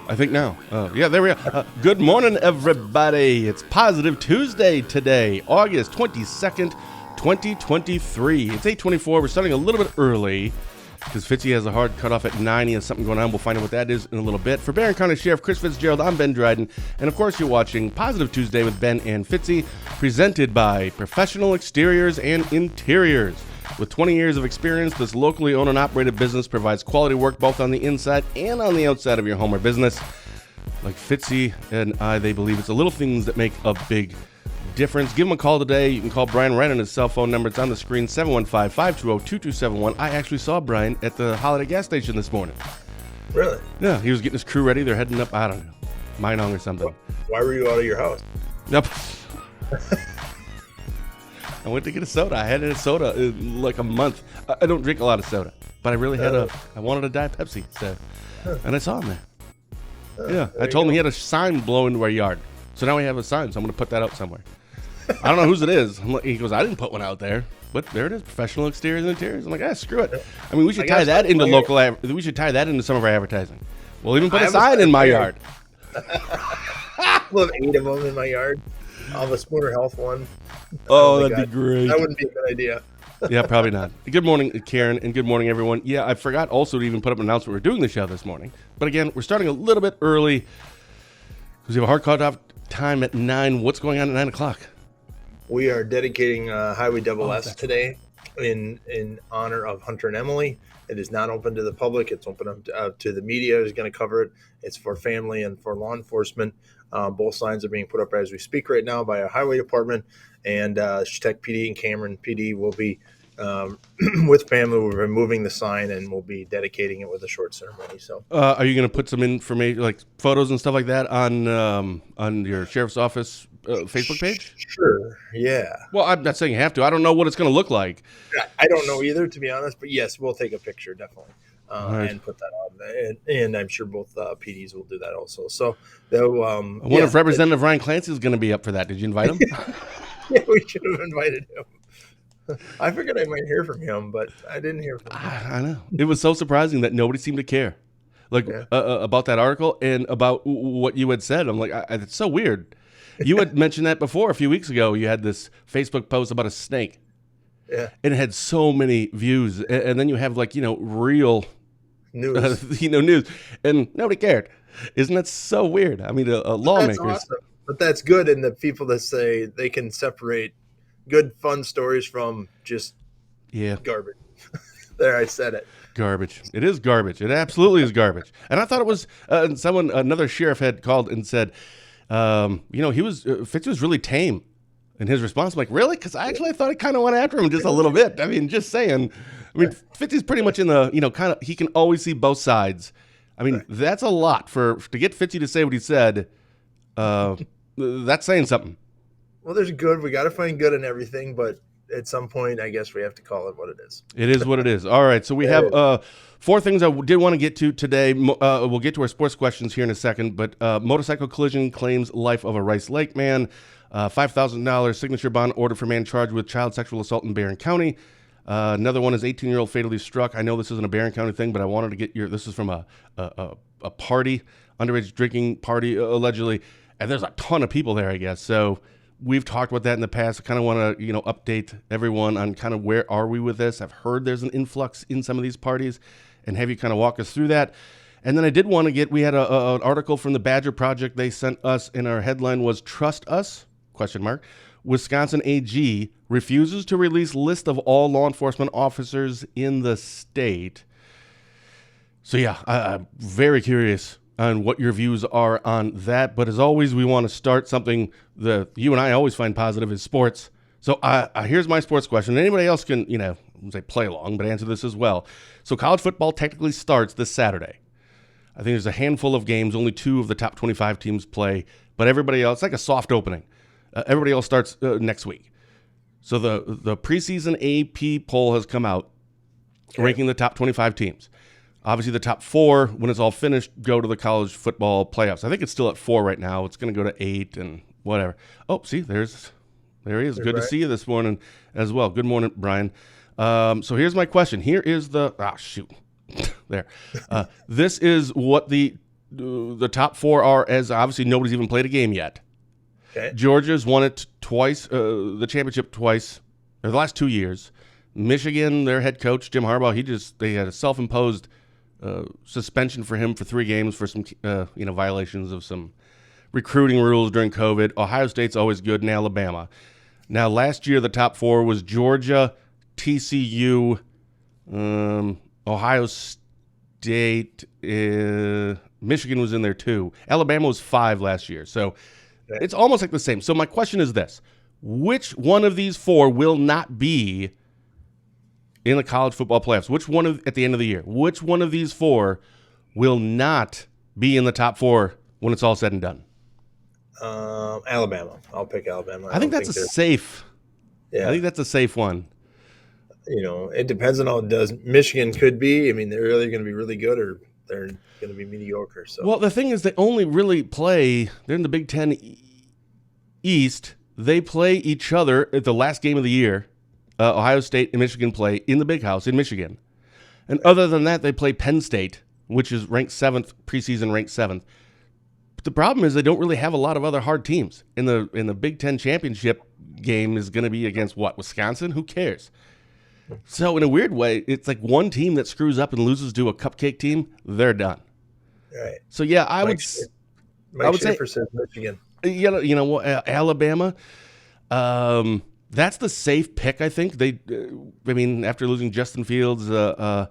I think now. Yeah, there we are. Good morning, everybody. It's Positive Tuesday today, August 22nd, 2023. It's 8:24. We're starting a little bit early because Fitzy has a hard cutoff at 9. He has something going on. We'll find out what that is in a little bit. For Barron County Sheriff Chris Fitzgerald, I'm Ben Dryden. And, of course, you're watching Positive Tuesday with Ben and Fitzy, presented by Professional Exteriors and Interiors. With 20 years of experience, this locally owned and operated business provides quality work both on the inside and on the outside of your home or business. Like Fitzy and I, they believe it's the little things that make a big difference. Give them a call today. You can call Brian right on his cell phone number. It's on the screen, 715-520-2271. I actually saw Brian at the Holiday gas station this morning. Really? Yeah, he was getting his crew ready. They're heading up, I don't know, Minong or something. Why were you out of your house? Nope. I went to get a soda. I hadn't had a soda in like a month. I don't drink a lot of soda, but I really I wanted a Diet Pepsi, so, and I saw him there. Yeah, I told him he had a sign blow into our yard. So now we have a sign, so I'm going to put that out somewhere. I don't know whose it is. He goes, I didn't put one out there, but there it is, Professional Exteriors and Interiors. I'm like, screw it. I mean, we should tie that into we should tie that into some of our advertising. We'll even put a sign in my yard. We'll have 8 of them in my yard. I'll have a Spooner Health one. Oh, that'd be great. That wouldn't be a good idea. Yeah, probably not. Good morning, Karen, and good morning, everyone. Yeah, I forgot also to even put up an announcement we're doing the show this morning. But again, we're starting a little bit early because we have a hard cutoff time at 9. What's going on at 9 o'clock? We are dedicating Highway Double S today in honor of Hunter and Emily. It is not open to the public. It's open to the media who's going to cover it. It's for family and for law enforcement. Both signs are being put up as we speak right now by our highway department, and Tech PD and Cameron PD will be with family. We're removing the sign and we'll be dedicating it with a short ceremony. So, are you going to put some information, like photos and stuff like that, on your sheriff's office Facebook page? Sure. Yeah. Well, I'm not saying you have to. I don't know what it's going to look like. I don't know either, to be honest. But yes, we'll take a picture definitely. Right. And put that on, and I'm sure both PDs will do that also. So, I wonder if Representative Ryan Clancy is going to be up for that. Did you invite him? Yeah, we should have invited him. I figured I might hear from him, but I didn't hear from him. I know. It was so surprising that nobody seemed to care, about that article and about what you had said. I'm like, it's so weird. You had mentioned that before a few weeks ago. You had this Facebook post about a snake. Yeah, and it had so many views, and then you have real news, news, and nobody cared. Isn't that so weird? I mean, lawmakers. That's awesome. But that's good, and the people that say they can separate good, fun stories from just garbage. There, I said it. Garbage. It is garbage. It absolutely is garbage. And I thought it was another sheriff had called and said, Fitz was really tame. And his response, I'm like, really? Because I thought I kind of went after him just a little bit. I mean, just saying. I mean, Fitzy's pretty much in the, kind of, he can always see both sides. I mean, that's a lot to get Fitzy to say what he said. That's saying something. Well, there's good. We got to find good in everything. But at some point, I guess we have to call it what it is. It is what it is. All right. So we have 4 things I did want to get to today. We'll get to our sports questions here in a second. But motorcycle collision claims life of a Rice Lake man. $5,000 signature bond ordered for man charged with child sexual assault in Barron County. Another one is 18-year-old fatally struck. I know this isn't a Barron County thing, but I wanted to get this is from a party, underage drinking party, allegedly. And there's a ton of people there, I guess. So we've talked about that in the past. I kind of want to, update everyone on kind of where are we with this. I've heard there's an influx in some of these parties, and have you kind of walk us through that. And then I did want to we had an article from the Badger Project they sent us, and our headline was Trust Us? ? Wisconsin AG refuses to release list of all law enforcement officers in the state. So yeah, I'm very curious on what your views are on that. But as always, we want to start something that you and I always find positive is sports. So here's my sports question. Anybody else can, say play along, but answer this as well. So college football technically starts this Saturday. I think there's a handful of games. Only 2 of the top 25 teams play, but everybody else, it's like a soft opening. Everybody else starts next week. So the preseason AP poll has come out, ranking the top 25 teams. Obviously, the top 4, when it's all finished, go to the college football playoffs. I think it's still at 4 right now. It's going to go to 8 and whatever. Oh, see, there he is. Good to see you this morning as well. Good morning, Brian. So here's my question. Here is the – shoot. There. This is what the the top four are, as obviously nobody's even played a game yet. Okay. Georgia's won it twice, the championship twice, or the last 2 years. Michigan, their head coach, Jim Harbaugh, they had a self-imposed suspension for him for 3 games for some violations of some recruiting rules during COVID. Ohio State's always good, and Alabama. Now, last year, the top 4 was Georgia, TCU, Ohio State, Michigan was in there too. Alabama was 5 last year. So it's almost like the same. So my question is this. Which one of these 4 will not be in the college football playoffs? At the end of the year? Which one of these 4 will not be in the top 4 when it's all said and done? Alabama. I'll pick Alabama. I think that's safe. Yeah. I think that's a safe one. It depends on how it does. Michigan could be. I mean, they're either going to be really good or they're going to be mediocre. So, well, the thing is, they only really play. They're in the Big Ten East. They play each other at the last game of the year. Ohio State and Michigan play in the Big House in Michigan, and other than that, they play Penn State, which is ranked 7th preseason, ranked 7th. But the problem is they don't really have a lot of other hard teams. In the Big Ten championship game is going to be against Wisconsin? Who cares? So in a weird way, it's like one team that screws up and loses to a cupcake team, they're done. Right. So yeah, I would Mike Schaefer says Michigan. Alabama. That's the safe pick, I think. After losing Justin Fields, I'm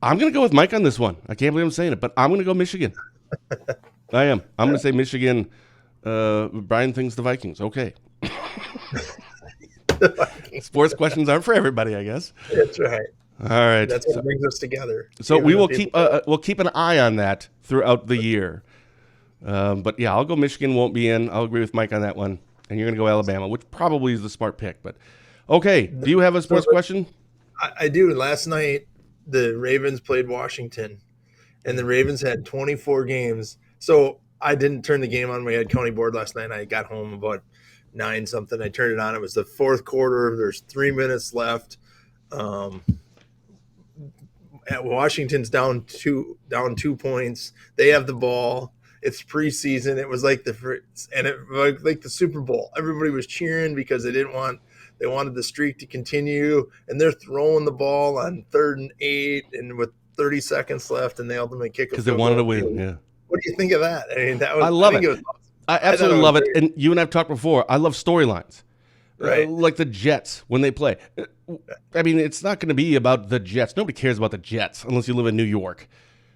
going to go with Mike on this one. I can't believe I'm saying it, but I'm going to go Michigan. I am. I'm going to say Michigan. Brian thinks the Vikings. Okay. Sports questions aren't for everybody, I guess. That's right. All right. That's what brings us together. So we will keep an eye on that throughout the year. But yeah, I'll go Michigan won't be in. I'll agree with Mike on that one. And you're going to go Alabama, which probably is the smart pick. But okay, do you have a sports question? I do. Last night, the Ravens played Washington, and the Ravens had 24 games. So I didn't turn the game on. We had county board last night. I got home about 9 something. I turned it on. It was the 4th quarter. There's 3 minutes left. Washington's down 2 points. They have the ball. It's preseason. It was like like the Super Bowl. Everybody was cheering because they wanted the streak to continue, and they're throwing the ball on 3rd and 8 and with 30 seconds left, and they ultimately kick because they wanted to win. Yeah. What do you think of that? I mean, I love it. Awesome. I absolutely love it. And you and I have talked before. I love storylines. Right. Like the Jets when they play. I mean, it's not going to be about the Jets. Nobody cares about the Jets unless you live in New York.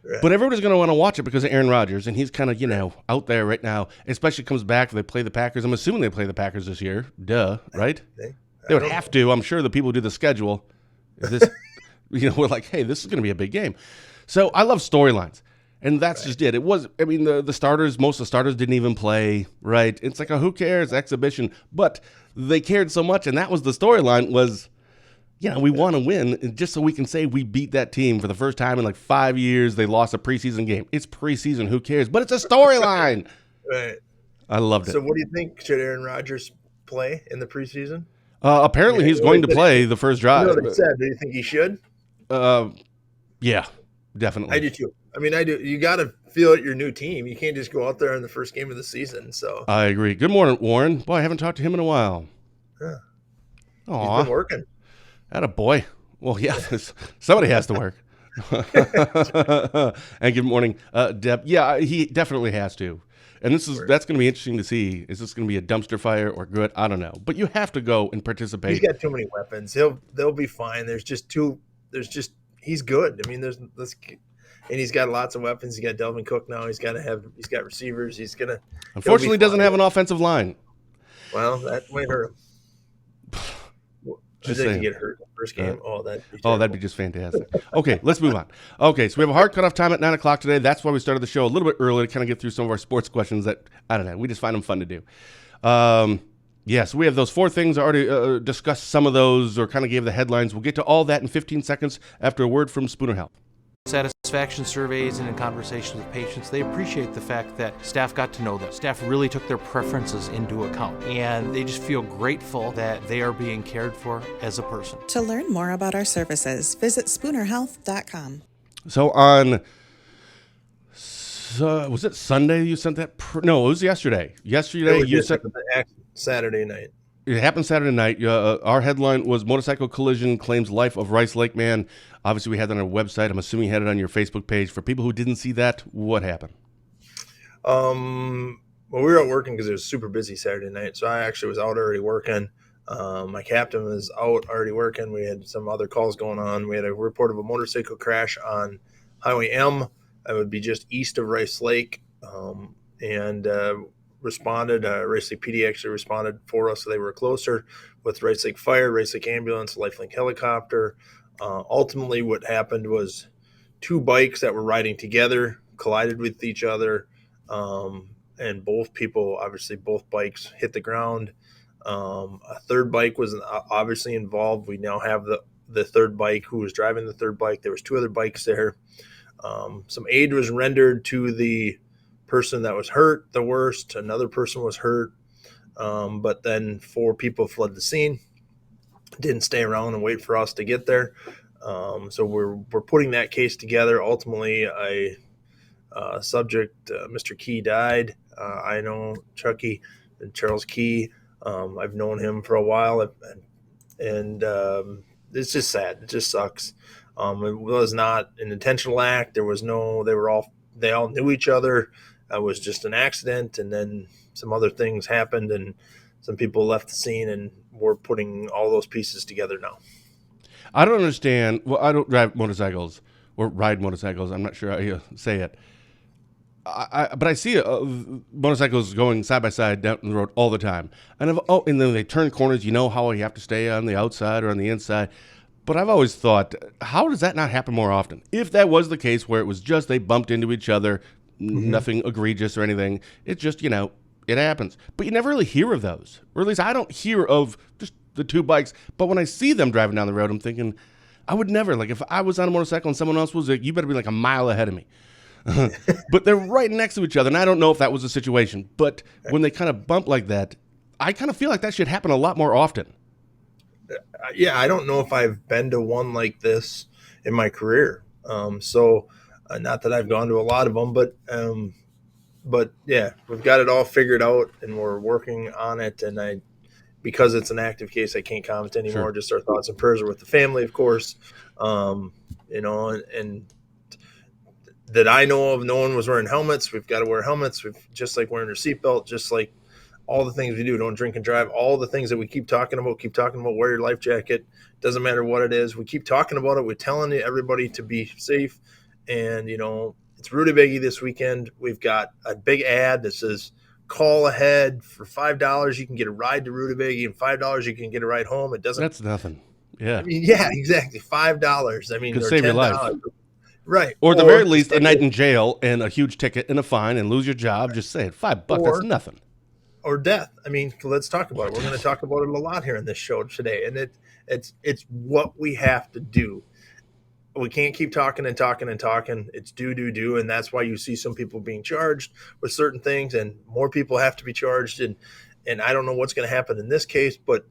Right. But everybody's going to want to watch it because of Aaron Rodgers, and he's kind of, out there right now, especially comes back if they play the Packers. I'm assuming they play the Packers this year. Duh, right? They would have to. I'm sure the people who do the schedule, we're like, hey, this is going to be a big game. So I love storylines. And that's just it. It was, the starters, most of the starters didn't even play, right? It's like a who cares exhibition. But they cared so much, and that was the storyline was, we want to win just so we can say we beat that team for the first time in like 5 years. They lost a preseason game. It's preseason. Who cares? But it's a storyline. Right. I loved it. So what do you think? Should Aaron Rodgers play in the preseason? Apparently he's going to play the first drive. You know what they said. Do you think he should? Yeah, definitely. I do too. I do. You got to feel out your new team. You can't just go out there in the first game of the season. So I agree. Good morning, Warren. Boy, I haven't talked to him in a while. Yeah. Aw. He's been working. Attaboy. Well, yeah, somebody has to work. And good morning, Deb. Yeah, he definitely has to. And that's going to be interesting to see. Is this going to be a dumpster fire or good? I don't know. But you have to go and participate. He's got too many weapons. They'll be fine. He's good. And he's got lots of weapons. He's got Delvin Cook now. He's got receivers. Unfortunately, doesn't have an offensive line. Well, that might hurt him. Just saying. Get hurt in the first game. That'd be just fantastic. Okay, let's move on. Okay, so we have a hard cutoff time at 9 o'clock today. That's why we started the show a little bit early to kind of get through some of our sports questions that, I don't know, we just find them fun to do. Yes, we have those 4 things. I already discussed some of those or kind of gave the headlines. We'll get to all that in 15 seconds after a word from Spooner Health. Satisfaction surveys and in conversations with patients, they appreciate the fact that staff got to know them. Staff really took their preferences into account, and they just feel grateful that they are being cared for as a person. To learn more about our services, visit SpoonerHealth.com. So on Was it Sunday you sent that? No, it was yesterday. Yesterday you sent. Saturday night. It happened Saturday night. Our headline was motorcycle collision claims life of Rice Lake man. Obviously, we had that on our website. I'm assuming you had it on your Facebook page. For people who didn't see that, what happened? Well, we were out working because it was super busy Saturday night. So I actually was out already working. My captain was out already working. We had some other calls going on. We had a report of a motorcycle crash on Highway M. That would be just east of Rice Lake. And responded. Rice Lake PD actually responded for us, so they were closer with Rice Lake Fire, Rice Lake Ambulance, Lifelink helicopter. Ultimately, what happened was two bikes that were riding together collided with each other, and both bikes hit the ground. A third bike was obviously involved. We now have the third bike who was driving the third bike. There was two other bikes there. Some aid was rendered to the person that was hurt the worst. Another person was hurt, but then 4 people fled the scene, didn't stay around and wait for us to get there. So we're putting that case together. Ultimately, subject, Mr. Key, died. I know Chucky and Charles Key. I've known him for a while, and it's just sad. It just sucks. It was not an intentional act. There was no. They all knew each other. It was just an accident, and then some other things happened, and some people left the scene, and we're putting all those pieces together now. I don't understand. Well, I don't drive motorcycles or ride motorcycles. I'm not sure how you say it. But I see motorcycles going side by side down the road all the time. And then they turn corners. You know how you have to stay on the outside or on the inside. But I've always thought, how does that not happen more often? If that was the case where it was just they bumped into each other, nothing egregious or anything, it's just, it happens. But you never really hear of those. Or at least I don't hear of just the two bikes. But when I see them driving down the road, I'm thinking, I would never. Like, if I was on a motorcycle and someone else was, you better be like a mile ahead of me. But they're right next to each other. And I don't know if that was the situation. But when they kind of bump like that, I kind of feel like that should happen a lot more often. Yeah, I don't know if I've been to one like this in my career. Not that I've gone to a lot of them, but yeah, we've got it all figured out and we're working on it. And because it's an active case, I can't comment anymore. Sure. Just our thoughts and prayers are with the family, of course. And that I know of, no one was wearing helmets. We've got to wear helmets. Just like wearing your seatbelt, just like all the things we do. Don't drink and drive. All the things that we keep talking about. Wear your life jacket. Doesn't matter what it is. We keep talking about it. We're telling everybody to be safe. And, it's Rutabaga this weekend. We've got a big ad that says, call ahead for $5. You can get a ride to Rutabaga, and $5 you can get a ride home. That's nothing. Yeah. I mean, yeah, exactly. $5. I mean, could save your life. Right. Or at the very least, a night in jail and a huge ticket and a fine and lose your job. Just say it. $5, that's nothing. Or death. I mean, let's talk about it. We're going to talk about it a lot here in this show today. And it's what we have to do. We can't keep talking and talking and talking. It's do. And that's why you see some people being charged with certain things, and more people have to be charged. And I don't know what's going to happen in this case, but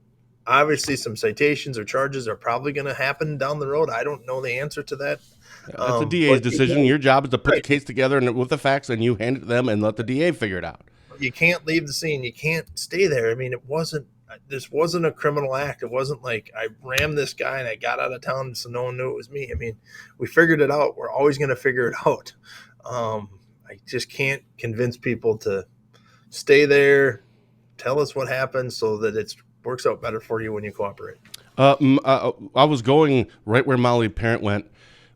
obviously some citations or charges are probably going to happen down the road. I don't know the answer to that. That's a DA's decision. Your job is to put the case together and with the facts, and you hand it to them and let the DA figure it out. You can't leave the scene. You can't stay there. I mean, this wasn't a criminal act. It wasn't like I rammed this guy and I got out of town so no one knew it was me. I mean, we figured it out. We're always going to figure it out. I just can't convince people to stay tell us what happened so that it works out better for you when you cooperate. I was going right where Molly Parent went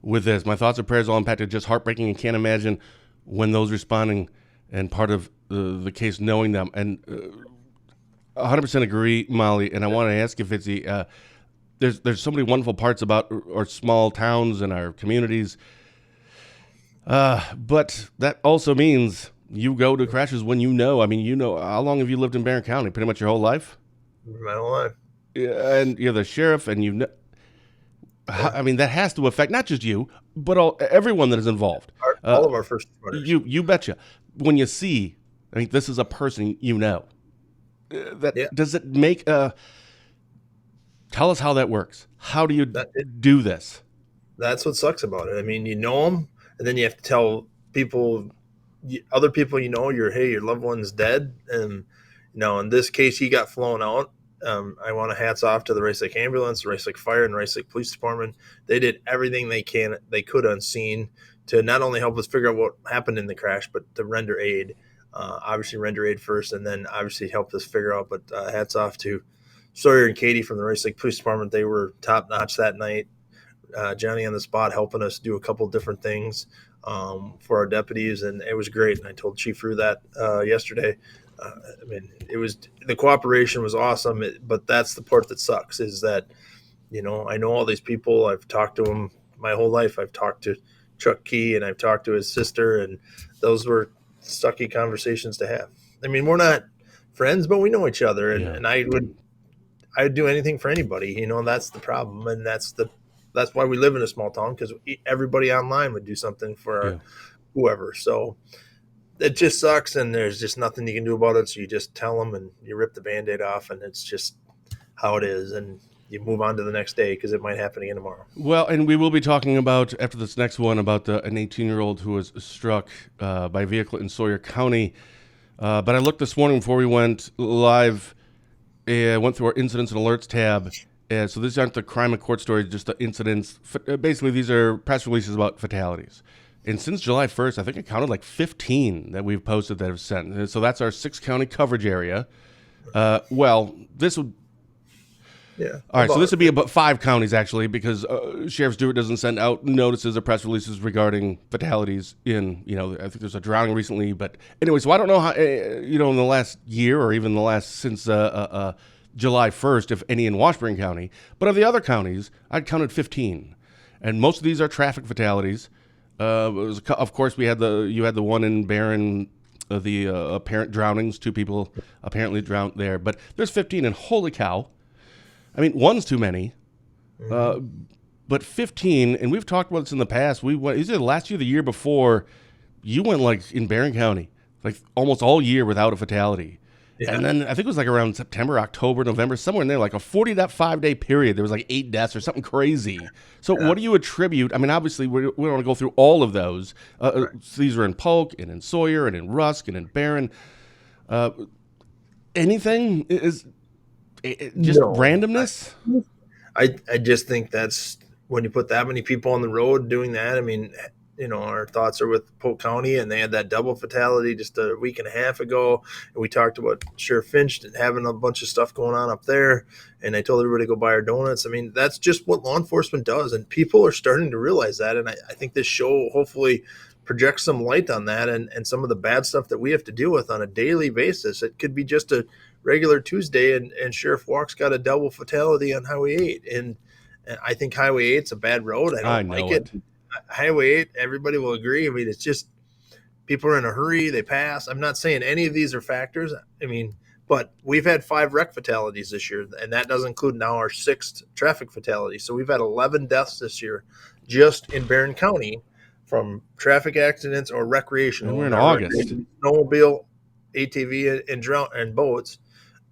with this. My thoughts and prayers all impacted, just heartbreaking, and can't imagine when those responding and part of the case knowing them. And 100% agree, Molly. And I want to ask you, Fitzy, there's so many wonderful parts about our small towns and our communities. But that also means you go to crashes when I mean, how long have you lived in Barron County? Pretty much your whole life? My whole life. Yeah, and you're the sheriff, and I mean, that has to affect not just you, but everyone that is involved. All of our first responders. You betcha. When you see, I mean, this is a person does it make tell us how that works. How do you do this? That's what sucks about it. I mean, you know them, and then you have to tell people other people, your loved one's dead, and in this case, he got flown out. I want to hats off to the Rice Lake Ambulance, the Rice Lake Fire, and the Rice Lake Police Department. They did everything they could on scene to not only help us figure out what happened in the crash, but to render aid. Obviously, render aid first, and then obviously help us figure out. But hats off to Sawyer and Katie from the Rice Lake Police Department. They were top notch that night. Johnny on the spot helping us do a couple different things for our deputies, and it was great. And I told Chief Rue that yesterday. The cooperation was awesome, but that's the part that sucks is that, I know all these people. I've talked to them my whole life. I've talked to Chuck Key and I've talked to his sister, and those were sucky conversations to have. We're not friends, but we know each other, and I'd do anything for anybody. That's the problem, and that's why we live in a small town, because everybody online would do something for whoever. So it just sucks, and there's just nothing you can do about it. So you just tell them, and you rip the Band-Aid off, and it's just how it is, and you move on to the next day because it might happen again tomorrow. Well, and we will be talking about, after this next one, about an 18-year-old who was struck by a vehicle in Sawyer County. But I looked this morning before we went live. I went through our incidents and alerts tab. So these aren't the crime and court stories, just the incidents. Basically, these are press releases about fatalities. And since July 1st, I think I counted like 15 that we've posted that have sent. So that's our 6-county coverage area. This would... Yeah. All right, so this would be about 5 counties, actually, because Sheriff Stewart doesn't send out notices or press releases regarding fatalities in, I think there's a drowning recently. But anyway, so I don't know how, in the last year or even since July 1st, if any in Washburn County. But of the other counties, I'd counted 15. And most of these are traffic fatalities. Of course, you had the one in Barron, the apparent drownings. 2 people apparently drowned there. But there's 15, and holy cow. One's too many, but 15, and we've talked about this in the past. We went, either last year or the year before, you went like in Barron County, like almost all year without a fatality. Yeah. And then I think it was like around September, October, November, somewhere in there, like a 5-day period. There was like 8 deaths or something crazy. So what do you attribute? Obviously, we don't want to go through all of those. So these are in Polk and in Sawyer and in Rusk and in Barron. Anything is... just randomness? I just think that's when you put that many people on the road doing that. Our thoughts are with Polk County, and they had that double fatality just a week and a half ago. And we talked about Sheriff Finch and having a bunch of stuff going on up there. And I told everybody to go buy our donuts. That's just what law enforcement does. And people are starting to realize that. And I think this show hopefully projects some light on that and some of the bad stuff that we have to deal with on a daily basis. It could be just a regular Tuesday, and Sheriff Walk's got a double fatality on Highway 8. And I think Highway 8's a bad road. I don't like it. Highway 8, everybody will agree. It's just people are in a hurry. They pass. I'm not saying any of these are factors. But we've had 5 wreck fatalities this year, and that doesn't include now our 6th traffic fatality. So we've had 11 deaths this year just in Barron County from traffic accidents or recreational. And we're in August. Snowmobile, ATV, and boats.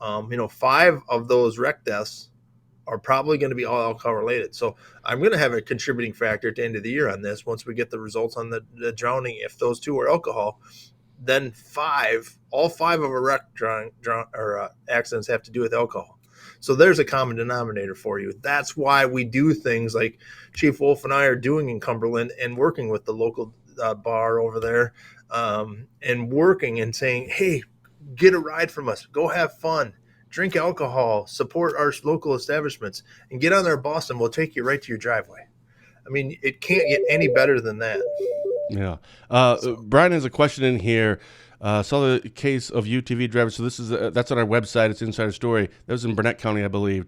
5 of those wreck deaths are probably going to be all alcohol related. So I'm going to have a contributing factor at the end of the year on this. Once we get the results on the drowning, if those 2 are alcohol, then all 5 of our wreck accidents have to do with alcohol. So there's a common denominator for you. That's why we do things like Chief Wolf and I are doing in Cumberland and working with the local bar over there, and working and saying, hey, get a ride from us, go have fun, drink alcohol, support our local establishments, and get on our bus, and we'll take you right to your driveway. It can't get any better than that. Yeah. Brian has a question in here. Saw the case of UTV drivers. So this is that's on our website. It's Insider Story. That was in Burnett County, I believe.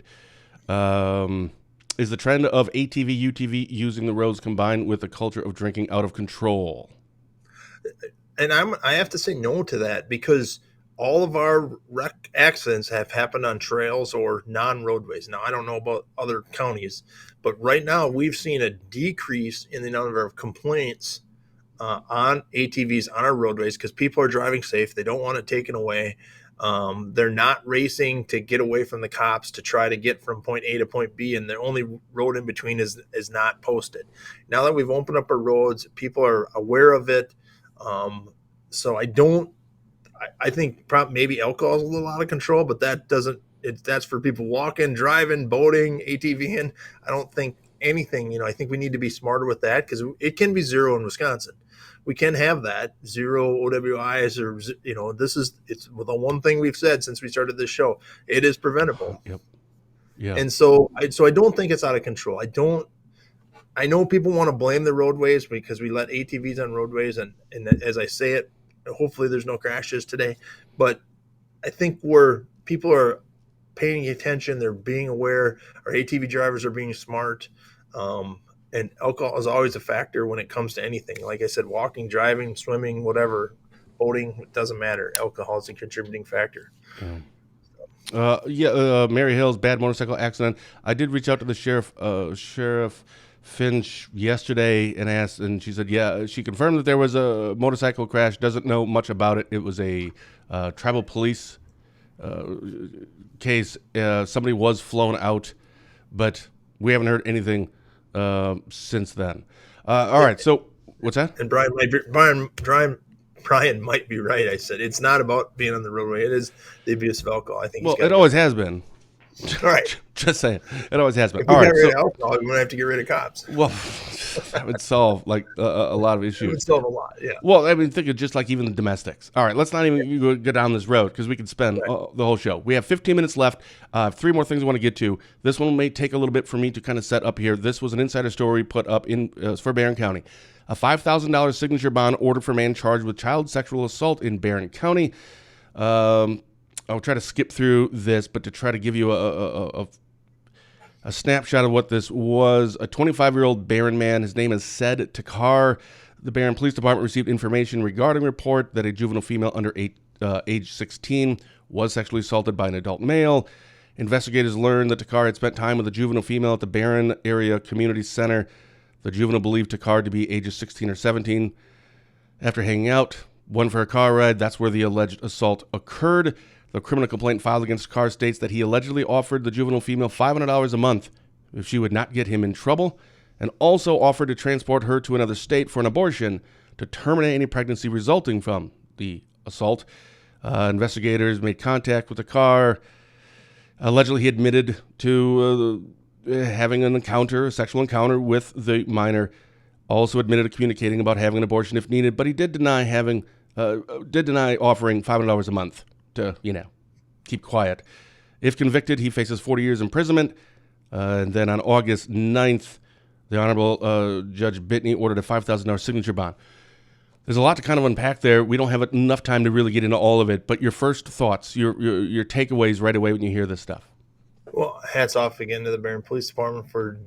Is the trend of ATV, UTV using the roads combined with a culture of drinking out of control? And I have to say no to that, because all of our wreck accidents have happened on trails or non-roadways. Now, I don't know about other counties, but right now we've seen a decrease in the number of complaints on ATVs on our roadways because people are driving safe. They don't want it taken away. They're not racing to get away from the cops to try to get from point A to point B, and the only road in between is not posted. Now that we've opened up our roads, people are aware of it. So I think maybe alcohol is a little out of control, but that's for people walking, driving, boating, ATVing. I don't think anything, I think we need to be smarter with that, because it can be zero in Wisconsin. We can have that zero OWIs, or, it's the one thing we've said since we started this show. It is preventable. Yep. Yeah. And so I don't think it's out of control. I know people want to blame the roadways because we let ATVs on roadways, and as I say it, hopefully there's no crashes today, but I think people are paying attention, they're being aware, our ATV drivers are being smart, and alcohol is always a factor when it comes to anything. Like I said, walking, driving, swimming, whatever, boating, it doesn't matter. Alcohol is a contributing factor. Mary Hill's bad motorcycle accident. I did reach out to the Sheriff Finch yesterday and asked, and she said, she confirmed that there was a motorcycle crash. Doesn't know much about it. It was a tribal police case. Somebody was flown out, but we haven't heard anything since then. All right. So what's that? And Brian might be right. I said it's not about being on the roadway. It is the abuse of alcohol. I think. Well, it always has been. All right. Just saying. It always has been. If we got rid of alcohol, we wouldn't have to get rid of cops. Well, that would solve a lot of issues. It would solve a lot, yeah. Well, I mean, think of just like even the domestics. All right, let's not even go down this road because we could spend the whole show. We have 15 minutes left. 3 more things I want to get to. This one may take a little bit for me to kind of set up here. This was an insider story put up for Barron County. A $5,000 signature bond ordered for a man charged with child sexual assault in Barron County. I'll try to skip through this, but to try to give you a snapshot of what this was. A 25-year-old Barron man, his name is Said Takar. The Barron Police Department received information regarding a report that a juvenile female under age 16 was sexually assaulted by an adult male. Investigators learned that Takar had spent time with a juvenile female at the Barron Area Community Center. The juvenile believed Takar to be ages 16 or 17. After hanging out, went for a car ride. That's where the alleged assault occurred. The criminal complaint filed against Takar states that he allegedly offered the juvenile female $500 a month if she would not get him in trouble, and also offered to transport her to another state for an abortion to terminate any pregnancy resulting from the assault. Investigators made contact with Takar. Allegedly, he admitted to having a sexual encounter with the minor. Also admitted to communicating about having an abortion if needed, but he did deny offering $500 a month to, keep quiet. If convicted, he faces 40 years imprisonment. And then on August 9th, the Honorable Judge Bitney ordered a $5,000 signature bond. There's a lot to kind of unpack there. We don't have enough time to really get into all of it, but your first thoughts, your takeaways right away when you hear this stuff. Well, hats off again to the Barron Police Department for,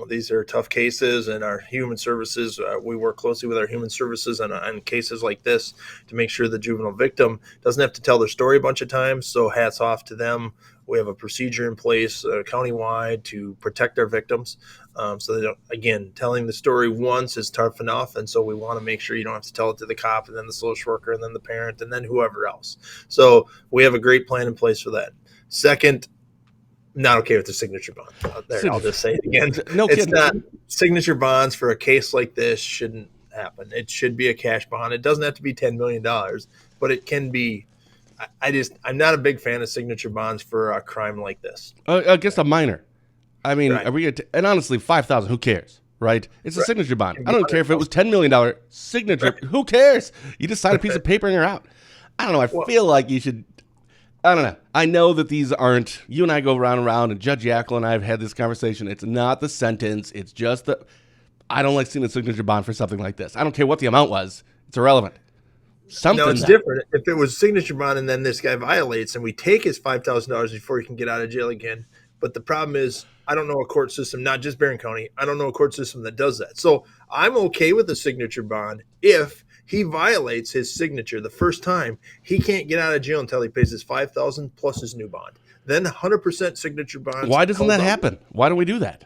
these are tough cases, and our human services, we work closely with our human services on cases like this to make sure the juvenile victim doesn't have to tell their story a bunch of times. So hats off to them. We have a procedure in place countywide to protect our victims. So they again, telling the story once is tough enough. And so we want to make sure you don't have to tell it to the cop and then the social worker and then the parent and then whoever else. So we have a great plan in place for that. Second, not okay with the signature bond. I'll just say it again. No kidding. It's not. Signature bonds for a case like this shouldn't happen. It should be a cash bond. It doesn't have to be $10 million, but it can be. I'm not a big fan of signature bonds for a crime like this. Against a minor. I mean, Right. are we and honestly, $5,000, who cares, right? It's a signature bond. I don't care if it was $10 million signature. Right. Who cares? You just sign a piece of paper and you're out. I don't know. I feel like you should. I don't know. I know that these aren't, you and I go round and round, and Judge Yackel and I have had this conversation. It's not the sentence. It's just I don't like seeing a signature bond for something like this. I don't care what the amount was. It's irrelevant. No, it's different. If it was signature bond and then this guy violates and we take his $5,000 before he can get out of jail again. But the problem is, I don't know a court system, not just Barron County. I don't know a court system that does that. So I'm okay with the signature bond if he violates his signature the first time. He can't get out of jail until he pays his $5,000 plus his new bond. Then 100% signature bonds. Why doesn't that happen? Why don't we do that?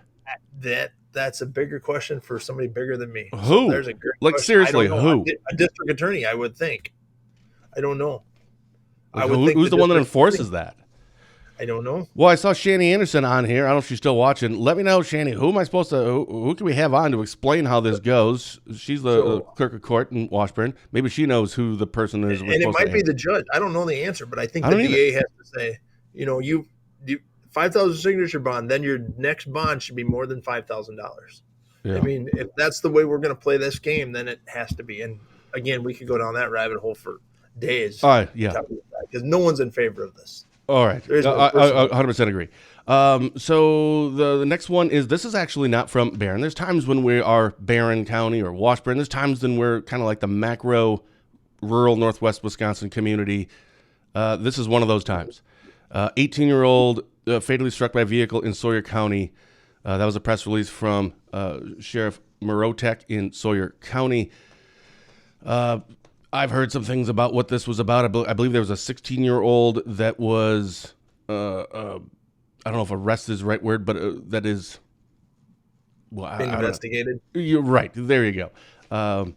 That's a bigger question for somebody bigger than me. Who? So there's a great question. Seriously, I don't know. who? A district attorney, I would think. I don't know. Who's the one that enforces that? I don't know. Well, I saw Shani Anderson on here. I don't know if she's still watching. Let me know, Shani. Who am I supposed to? Who can we have on to explain how this goes? She's the clerk of court in Washburn. Maybe she knows who the person is. And it might be the judge. I don't know the answer, but I think the DA has to say, you 5,000 signature bond, then your next bond should be more than $5,000. Yeah. I mean, if that's the way we're going to play this game, then it has to be. And again, we could go down that rabbit hole for days. All right, yeah, because no one's in favor of this. All right, I 100% agree. So the next one is, this is actually not from Barron. There's times when we are Barron County or Washburn. There's times when we're kind of like the macro rural Northwest Wisconsin community. This is one of those times. 18-year-old fatally struck by a vehicle in Sawyer County. That was a press release from Sheriff Morotek in Sawyer County. I've heard some things about what this was about. I believe there was a 16-year-old that was, I don't know if arrest is the right word, but that is, well, investigated. You're right. There you go.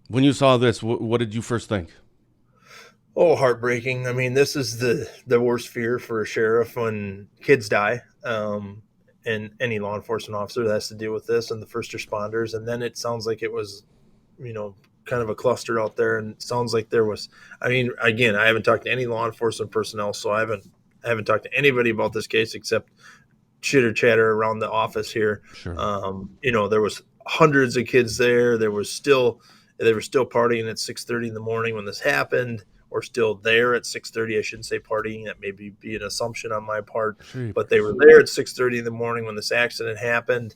When you saw this, what did you first think? Oh, heartbreaking. I mean, this is the worst fear for a sheriff when kids die, and any law enforcement officer that has to deal with this, and the first responders. And then it sounds like it was, kind of a cluster out there, and it sounds like there was. I mean, again, I haven't talked to any law enforcement personnel, so I haven't talked to anybody about this case except chitter chatter around the office here. Sure. There was hundreds of kids there. They were still partying at 6:30 in the morning when this happened, or still there at 6:30. I shouldn't say partying. That may be an assumption on my part, but they were there at 6:30 in the morning when this accident happened.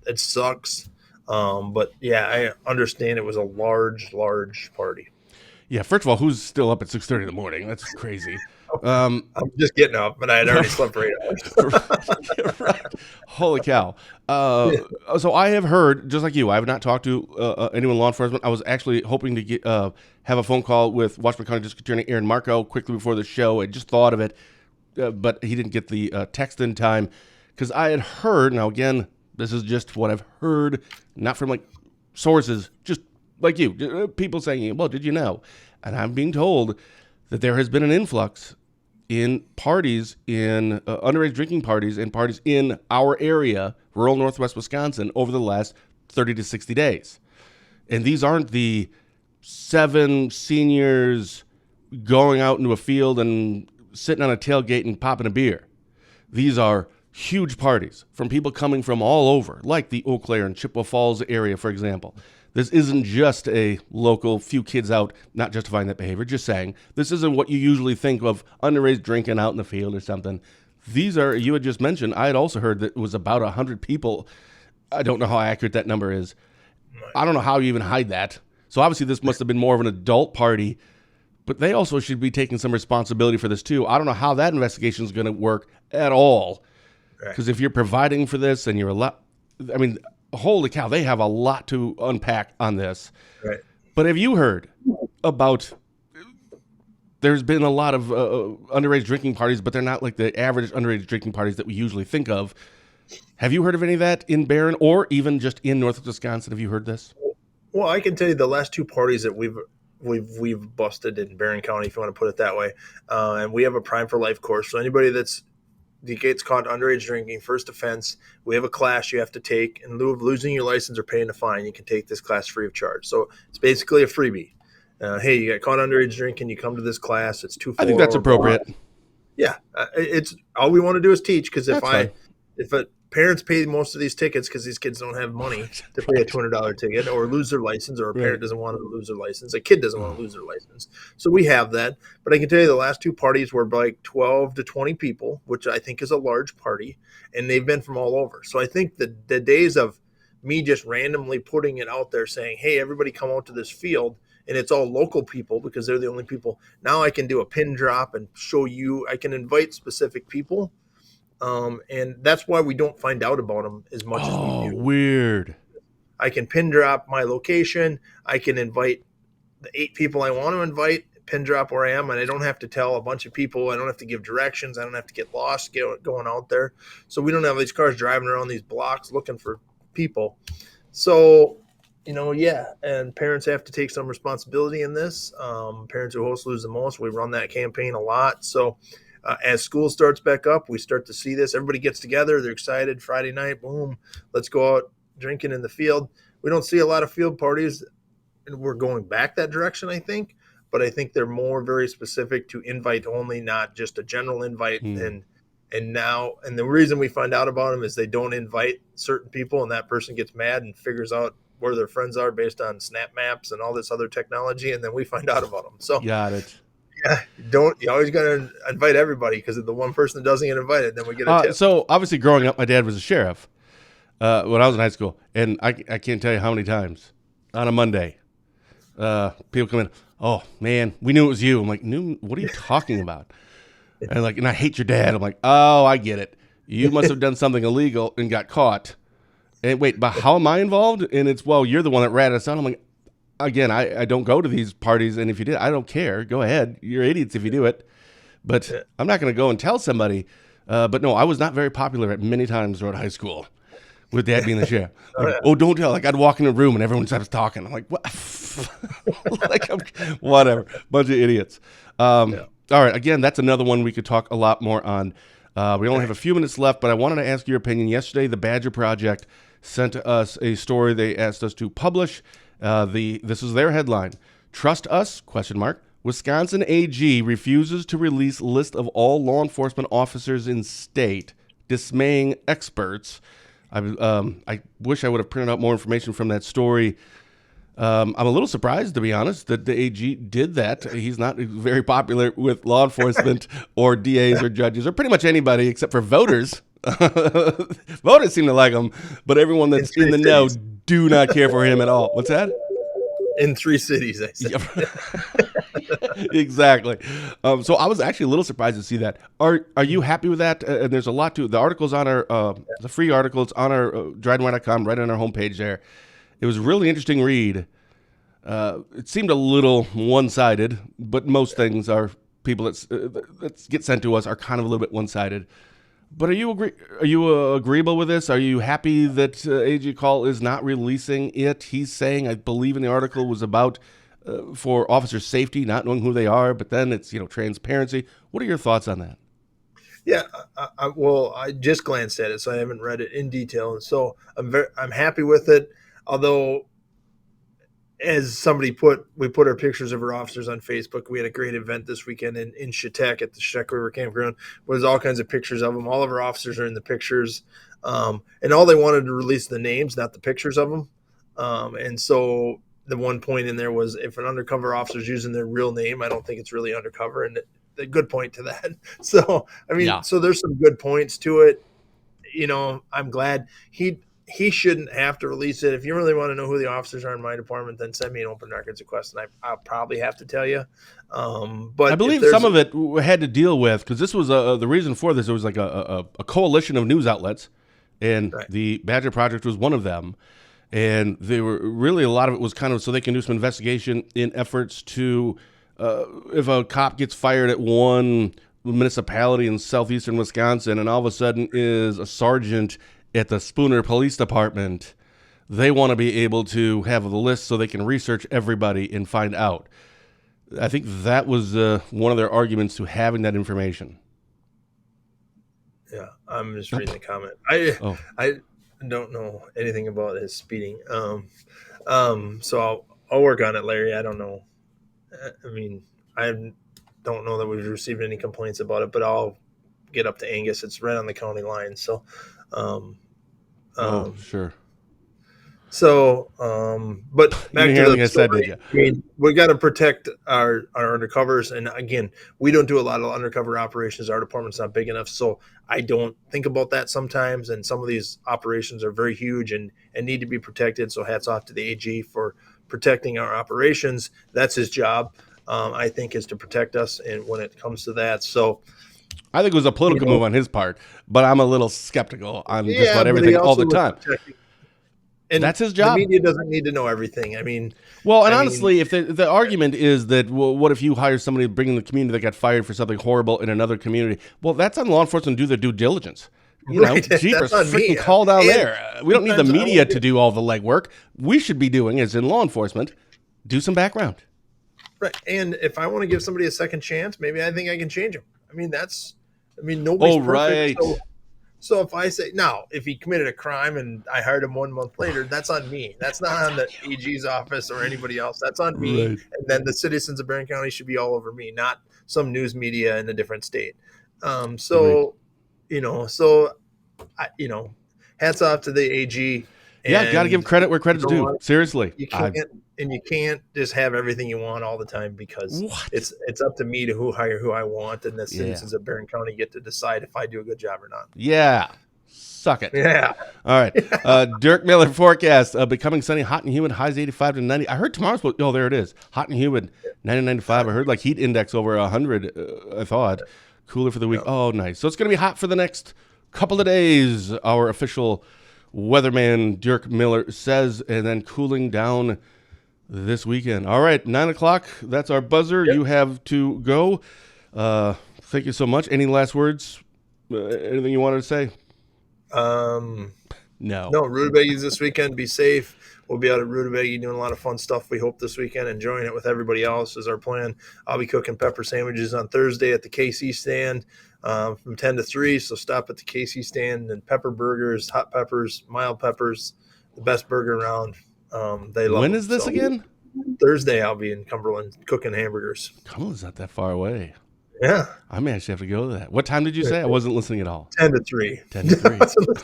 It sucks. But yeah, I understand it was a large party. Yeah. First of all, who's still up at 6:30 in the morning? That's crazy. I'm just getting up, but I had already slept for 8 hours. Right. Holy cow. So I have heard, just like you, I have not talked to anyone in law enforcement. I was actually hoping to get have a phone call with Washburn County District Attorney Aaron Marco quickly before the show. I just thought of it, but he didn't get the text in time, because I had heard, now again, this is just what I've heard, not from like sources, just like you, people saying, well, did you know? And I'm being told that there has been an influx in parties, in underage drinking parties and parties in our area, rural Northwest Wisconsin, over the last 30 to 60 days. And these aren't the 7 seniors going out into a field and sitting on a tailgate and popping a beer. These are huge parties from people coming from all over, like the Eau Claire and Chippewa Falls area, for example. This isn't just a local few kids out, not justifying that behavior, just saying this isn't what you usually think of underage drinking out in the field or something. These are, you had just mentioned, I had also heard that it was about 100 people. I don't know how accurate that number is. I don't know how you even hide that. So obviously this must have been more of an adult party, but they also should be taking some responsibility for this too. I don't know how that investigation is going to work at all. Because if you're providing for this and you're holy cow, they have a lot to unpack on this. Right. But have you heard about, there's been a lot of underage drinking parties, but they're not like the average underage drinking parties that we usually think of. Have you heard of any of that in Barron, or even just in Northwest Wisconsin? Have you heard this? Well, I can tell you the last 2 parties that we've busted in Barron County, if you want to put it that way. And we have a Prime for Life course. So anybody that gets caught underage drinking, first offense, we have a class you have to take. In lieu of losing your license or paying a fine, you can take this class free of charge. So it's basically a freebie. Hey, you got caught underage drinking, you come to this class. It's 2 I think that's appropriate. Yeah, it's all we want to do is teach. Because if parents pay most of these tickets because these kids don't have money to pay a $200 ticket, or lose their license, or a parent doesn't want to lose their license, a kid doesn't want to lose their license. So we have that. But I can tell you the last 2 parties were like 12 to 20 people, which I think is a large party, and they've been from all over. So I think the days of me just randomly putting it out there saying, hey, everybody come out to this field, and it's all local people because they're the only people. Now I can do a pin drop and show you, I can invite specific people. And that's why we don't find out about them as much as we do. Weird. I can pin drop my location. I can invite the 8 people I want to invite, pin drop where I am, and I don't have to tell a bunch of people. I don't have to give directions. I don't have to get lost going out there. So we don't have these cars driving around these blocks looking for people. So Yeah, and parents have to take some responsibility in this. Parents who host lose the most. We run that campaign a lot. So as school starts back up, we start to see this. Everybody gets together. They're excited. Friday night, boom, let's go out drinking in the field. We don't see a lot of field parties, and we're going back that direction, I think. But I think they're more very specific to invite only, not just a general invite. And the reason we find out about them is they don't invite certain people, and that person gets mad and figures out where their friends are based on snap maps and all this other technology, and then we find out about them. So Got it. yeah, you always got to invite everybody, because if the one person that doesn't get invited, then we get a tip. So obviously growing up, my dad was a sheriff when I was in high school, and I can't tell you how many times on a Monday people come in, oh man, we knew it was you. I'm like, what are you talking about? And I hate your dad. I'm like, oh, I get it. You must have done something illegal and got caught. And wait, but how am I involved? And it's, well, you're the one that ratted us out. I'm like, again, I don't go to these parties, and if you did, I don't care. Go ahead. You're idiots if you do it. But I'm not going to go and tell somebody. But no, I was not very popular at many times throughout high school with Dad being the sheriff. Oh, don't tell. I'd walk in a room and everyone starts talking. I'm like, what? Whatever. Bunch of idiots. All right. Again, that's another one we could talk a lot more on. We only have a few minutes left, but I wanted to ask your opinion. Yesterday, the Badger Project sent us a story they asked us to publish. This is their headline. Trust us? ? Wisconsin AG refuses to release list of all law enforcement officers in state, dismaying experts. I wish I would have printed out more information from that story. I'm a little surprised, to be honest, that the AG did that. He's not very popular with law enforcement or DAs or judges or pretty much anybody except for voters. Voters seem to like him, but everyone that's in the know do not care for him at all. What's that? In 3 cities, I said. Exactly. So I was actually a little surprised to see that. Are you happy with that? And there's a lot to it. The article's on our the free article. It's on our dryden.com, right on our homepage there. It was a really interesting read. It seemed a little one-sided, but most things are people that get sent to us are kind of a little bit one-sided. But are you agreeable with this? Are you happy that AG Call is not releasing it? He's saying, I believe in the article, was about for officer safety, not knowing who they are, but then it's transparency. What are your thoughts on that? Yeah, I just glanced at it, so I haven't read it in detail, and so I'm happy with it. Although, as somebody we put our pictures of our officers on Facebook. We had a great event this weekend in Chautauqua at the Chautauqua River Campground, where there's all kinds of pictures of them. All of our officers are in the pictures, and all they wanted to release the names, not the pictures of them. And so the one point in there was, if an undercover officer is using their real name, I don't think it's really undercover, and a good point to that. So so there's some good points to it. I'm glad he shouldn't have to release it. If you really want to know who the officers are in my department, then send me an open records request, and I'll probably have to tell you. But I believe some of it had to deal with, because this was the reason for this. It was like a coalition of news outlets, and the Badger Project was one of them. And they were really, a lot of it was kind of so they can do some investigation in efforts to, if a cop gets fired at one municipality in southeastern Wisconsin and all of a sudden is a sergeant at the Spooner Police Department, they want to be able to have the list so they can research everybody and find out. I think that was one of their arguments to having that information. Yeah, I'm just reading the comment. I don't know anything about his speeding. So I'll work on it, Larry. I don't know. I mean, I don't know that we've received any complaints about it, but I'll get up to Angus. It's right on the county line. So, sure. So, but back to the story. I mean, we got to protect our undercovers. And again, we don't do a lot of undercover operations. Our department's not big enough. So I don't think about that sometimes. And some of these operations are very huge and need to be protected. So hats off to the AG for protecting our operations. That's his job, I think, is to protect us. And when it comes to that, so I think it was a political move on his part, but I'm a little skeptical on just about everything all the time. And that's his job. The media doesn't need to know everything. I mean, honestly, if the argument is that, well, what if you hire somebody to bring in the community that got fired for something horrible in another community? Well, that's on law enforcement to do their due diligence. You know, Right, that's jeepers, on me. freaking call down And there. We don't need the sometimes I media won't to do all the legwork. We should be doing, as in law enforcement, do some background. Right. And if I want to give somebody a second chance, maybe I think I can change them. Nobody's perfect. Right. So if I say, now, if he committed a crime and I hired him 1 month later, that's on me. That's not on the AG's office or anybody else. That's on me. Right. And then the citizens of Barron County should be all over me, not some news media in a different state. Hats off to the AG. Yeah, got to give credit where credit's due. Seriously. You can't just have everything you want all the time, because it's up to me to hire who I want, and the citizens of Barron County get to decide if I do a good job or not. Yeah. Suck it. Yeah. All right. Dirk Miller forecast, becoming sunny, hot and humid, highs 85 to 90. I heard tomorrow's, there it is. Hot and humid, 90 to 95. I heard like heat index over 100, I thought. Cooler for the week. Oh, nice. So it's going to be hot for the next couple of days, our official weatherman Dirk Miller says, and then cooling down this weekend. All right, 9 o'clock. That's our buzzer. Yep. You have to go. Thank you so much. Any last words? Anything you wanted to say? No, rutabagas this weekend. Be safe. We'll be out at Rutabaga doing a lot of fun stuff, we hope, this weekend. Enjoying it with everybody else is our plan. I'll be cooking pepper sandwiches on Thursday at the KC stand from 10 to 3. So stop at the KC stand, and pepper burgers, hot peppers, mild peppers, the best burger around. They love When them. is this again? Thursday, I'll be in Cumberland cooking hamburgers. Cumberland's not that far away. Yeah. I may actually have to go to that. What time did you say? I wasn't listening at all. 10 to 3. 10 to 3.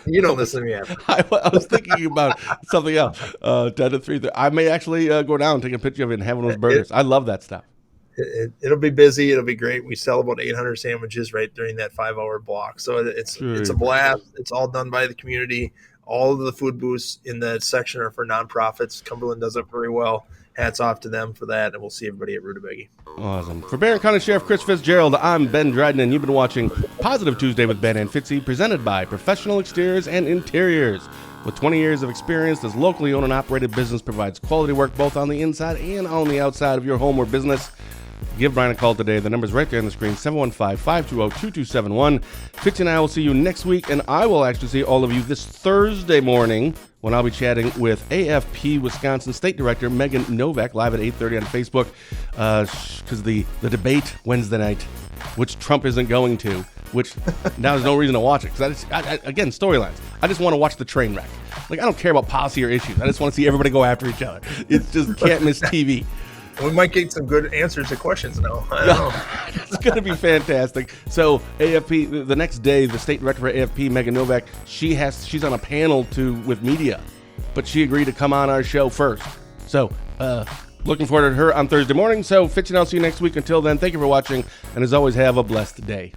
You don't listen to me after. I was thinking about something else. 10 to 3. I may actually go down and take a picture of it and have one of those burgers. I love that stuff. It'll be busy. It'll be great. We sell about 800 sandwiches right during that 5-hour block. So it's a blast. It's all done by the community. All of the food booths in that section are for nonprofits. Cumberland does it very well. Hats off to them for that, and we'll see everybody at Rutabaga. Awesome. For Barron County Sheriff Chris Fitzgerald, I'm Ben Dryden, and you've been watching Positive Tuesday with Ben and Fitzy, presented by Professional Exteriors and Interiors. With 20 years of experience, this locally owned and operated business provides quality work both on the inside and on the outside of your home or business. Give Brian a call today. The number's right there on the screen, 715-520-2271. Fitzy and I will see you next week, and I will actually see all of you this Thursday morning when I'll be chatting with AFP Wisconsin State Director Megan Novak live at 8:30 on Facebook, because the debate Wednesday night, which Trump isn't going to, which now there's no reason to watch it. Because again, storylines. I just want to watch the train wreck. Like, I don't care about policy or issues. I just want to see everybody go after each other. It's just can't miss TV. We might get some good answers to questions now. I don't know. It's going to be fantastic. So AFP, the next day, the state director for AFP, Megan Novak, she's on a panel with media, but she agreed to come on our show first. So looking forward to her on Thursday morning. So Fitzy and I'll see you next week. Until then, thank you for watching, and as always, have a blessed day.